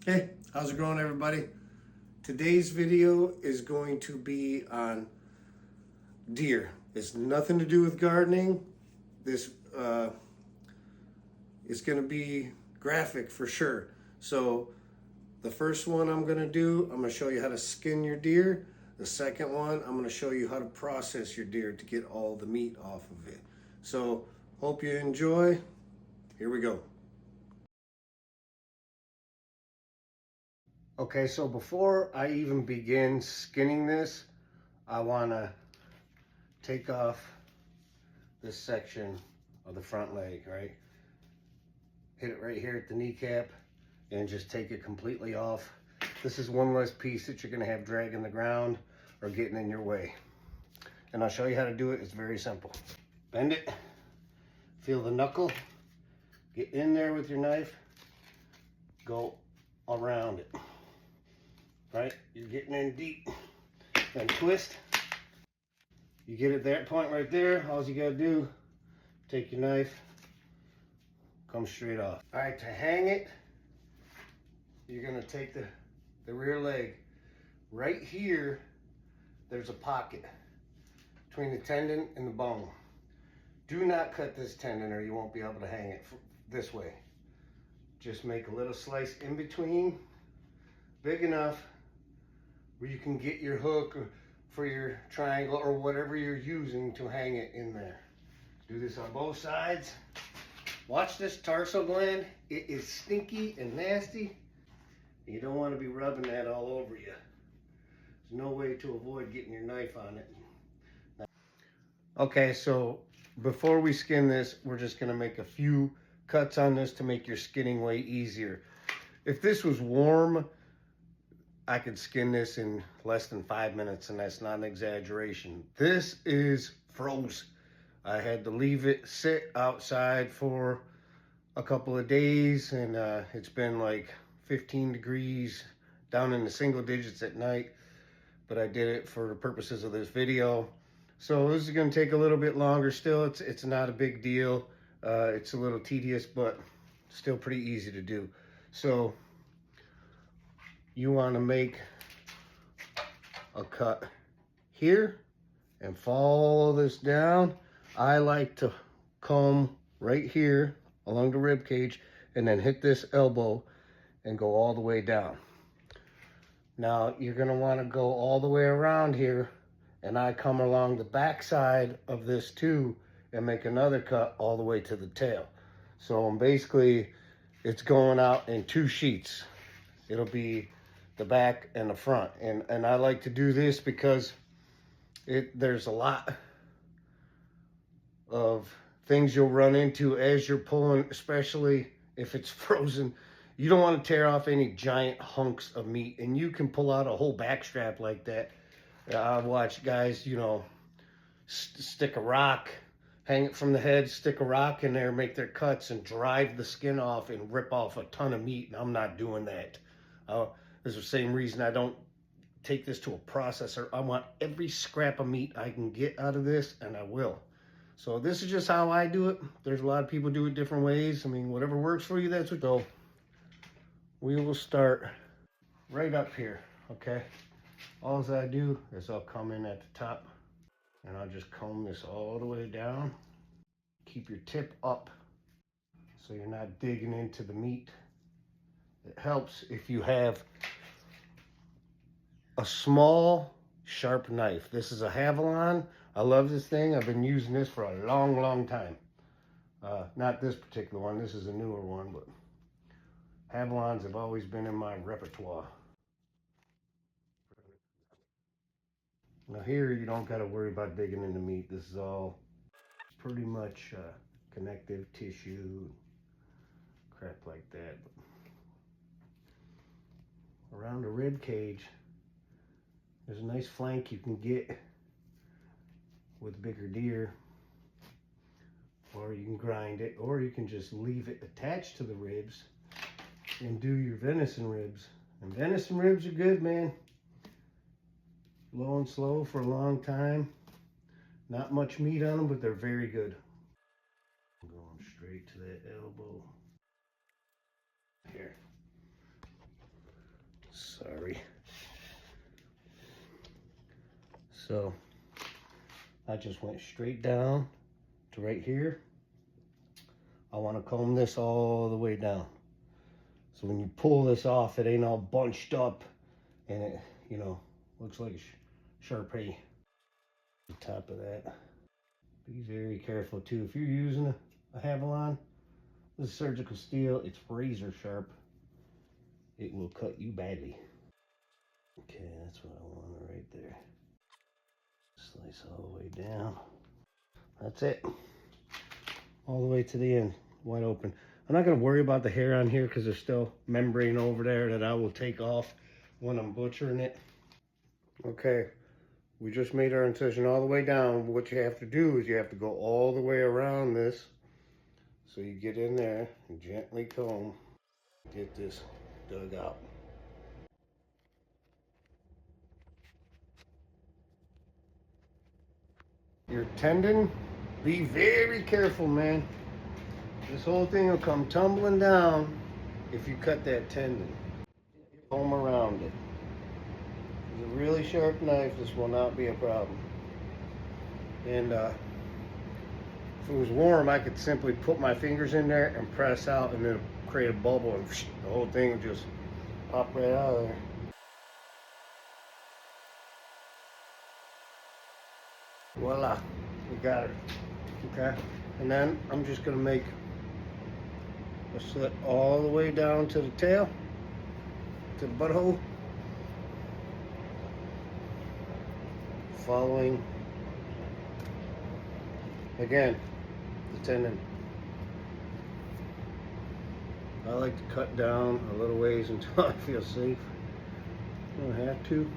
Hey, how's it going, everybody? Today's video is going to be on deer. It's nothing to do with gardening. This is going to be graphic for sure. So the first one I'm going to do, I'm going to show you how to skin your deer. The second one, I'm going to show you how to process your deer to get all the meat off of it. So hope you enjoy. Here we go. Okay, so before I even begin skinning this, I want to take off this section of the front leg, right? Hit it right here at the kneecap and just take it completely off. This is one less piece that you're gonna have dragging the ground or getting in your way. And I'll show you how to do it. It's very simple. Bend it, feel the knuckle, get in there with your knife, go around it, right? You're getting in deep, then twist. You get at that point right there, all you gotta do, take your knife, come straight off. All right, to hang it, you're gonna take the rear leg. Right here, there's a pocket between the tendon and the bone. Do not cut this tendon or you won't be able to hang it this way. Just make a little slice in between, big enough where you can get your hook for your triangle or whatever you're using to hang it in there. Do this on both sides. Watch this tarsal gland. It is stinky and nasty. You don't want to be rubbing that all over you. There's no way to avoid getting your knife on it. Okay, so before we skin this, we're just gonna make a few cuts on this to make your skinning way easier. If this was warm, I could skin this in less than 5 minutes, and that's not an exaggeration. This is froze. I had to leave it sit outside for a couple of days, and it's been like 15 degrees down in the single digits at night, but I did it for the purposes of this video. So this is going to take a little bit longer still. It's not a big deal. It's a little tedious, but still pretty easy to do. So you want to make a cut here and follow this down. I like to come right here along the rib cage and then hit this elbow and go all the way down. Now you're going to want to go all the way around here, and I come along the back side of this too and make another cut all the way to the tail. So basically it's going out in two sheets. It'll be the back and the front, and I like to do this because there's a lot of things you'll run into as you're pulling, especially if it's frozen. You don't want to tear off any giant hunks of meat, and you can pull out a whole back strap like that. I've watched guys, you know, stick a rock, hang it from the head, stick a rock in there, make their cuts, and drive the skin off and rip off a ton of meat. And I'm not doing that. There's the same reason I don't take this to a processor. I want every scrap of meat I can get out of this, and I will. So this is just how I do it. There's a lot of people do it different ways. I mean, whatever works for you, that's what. So we will start right up here, okay? All I do is I'll come in at the top and I'll just comb this all the way down. Keep your tip up so you're not digging into the meat. It helps if you have a small, sharp knife. This is a Havalon. I love this thing. I've been using this for a long, long time. Not this particular one. This is a newer one, but Havalons have always been in my repertoire. Now here, you don't got to worry about digging into meat. This is all pretty much connective tissue, crap like that. But around the rib cage, there's a nice flank you can get with bigger deer, or you can grind it, or you can just leave it attached to the ribs and do your venison ribs. And venison ribs are good, man. Low and slow for a long time. Not much meat on them, but they're very good. I'm going straight to that elbow. Here. Sorry. So I just went straight down to right here. I want to comb this all the way down. So when you pull this off, it ain't all bunched up and it, you know, looks like Sharpie. On top of that, be very careful too. If you're using a Havalon, this is surgical steel. It's razor sharp. It will cut you badly. Okay, that's what I want right there. Slice all the way down. That's it. All the way to the end, wide open. I'm not going to worry about the hair on here because there's still membrane over there that I will take off when I'm butchering it. Okay, we just made our incision all the way down. What you have to do is you have to go all the way around this. So you get in there and gently comb, get this dug out. Your tendon, be very careful, man. This whole thing will come tumbling down if you cut that tendon. Comb around it. With a really sharp knife, this will not be a problem. And if it was warm, I could simply put my fingers in there and press out, and it'll create a bubble, and the whole thing will just pop right out of there. Voila, we got it. Okay, and then I'm just gonna make a slit all the way down to the tail, to the butthole, following again the tendon. I like to cut down a little ways until I feel safe. I don't have to.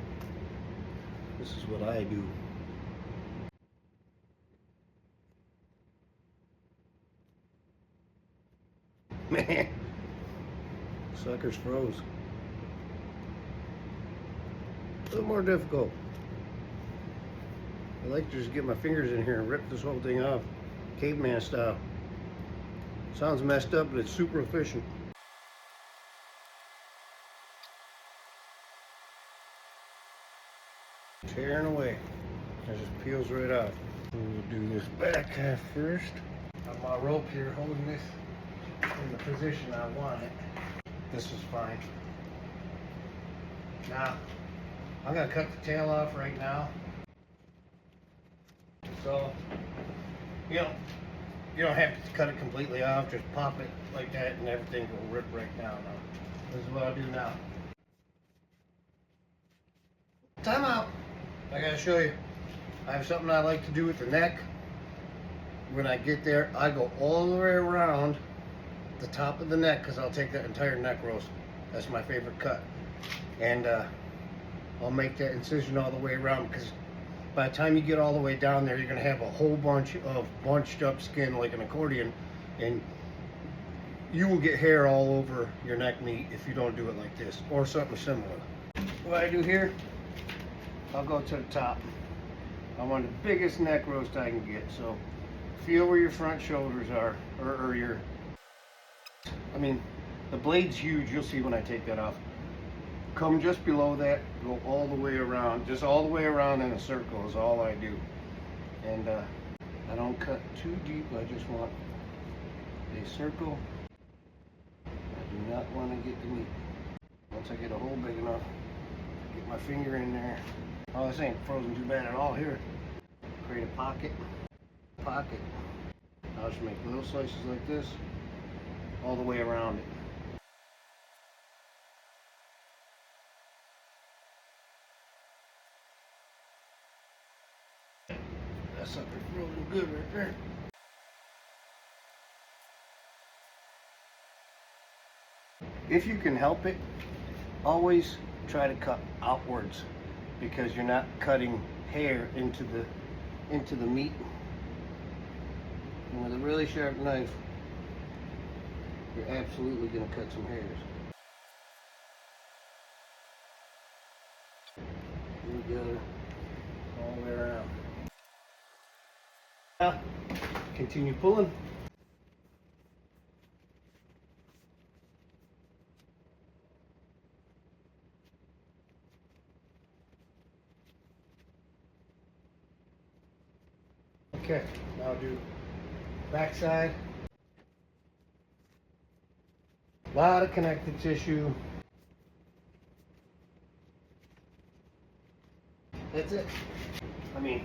This is what I do. Man, suckers froze. A little more difficult. I like to just get my fingers in here and rip this whole thing off, caveman style. Sounds messed up, but it's super efficient. Tearing away. It just peels right off. We'll do this back half first. Got my rope here holding this in the position I want it. This is fine. Now, I'm gonna cut the tail off right now. So, you don't have to cut it completely off, just pop it like that and everything will rip right down. Now, this is what I'll do now. Time out. I gotta show you. I have something I like to do with the neck. When I get there, I go all the way around the top of the neck because I'll take that entire neck roast. That's my favorite cut. And I'll make that incision all the way around because by the time you get all the way down there, you're going to have a whole bunch of bunched up skin like an accordion, and you will get hair all over your neck meat if you don't do it like this or something similar. What I do here, I'll go to the top. I want the biggest neck roast I can get, so feel where your front shoulders are, or your, I mean, the blade's huge, you'll see when I take that off. Come just below that, go all the way around, just all the way around in a circle is all I do. And I don't cut too deep, I just want a circle. I do not want to get the meat. Once I get a hole big enough, get my finger in there. Oh, this ain't frozen too bad at all here. Create a pocket. I'll just make little slices like this all the way around it. That sucker's frozen good right there. If you can help it, always try to cut outwards because you're not cutting hair into the meat. And with a really sharp knife, you're absolutely going to cut some hairs. You got it all the way around. Now, continue pulling. Okay, now I'll do backside. A lot of connective tissue. That's it. I mean,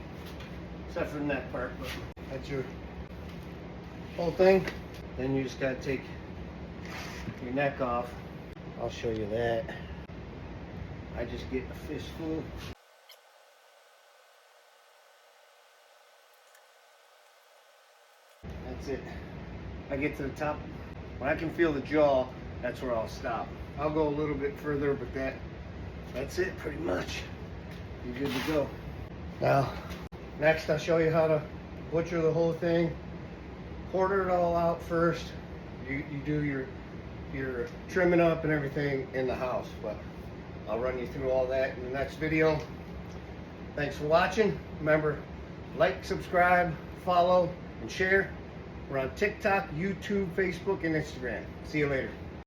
except for the neck part, but that's your whole thing. Then you just gotta take your neck off. I'll show you that. I just get a fistful. That's it. I get to the top. When I can feel the jaw, that's where I'll stop. I'll go a little bit further, but that's it pretty much. You're good to go. Now, next I'll show you how to butcher the whole thing. Quarter it all out first. You do your trimming up and everything in the house, but I'll run you through all that in the next video. Thanks for watching. Remember, like, subscribe, follow, and share. We're on TikTok, YouTube, Facebook, and Instagram. See you later.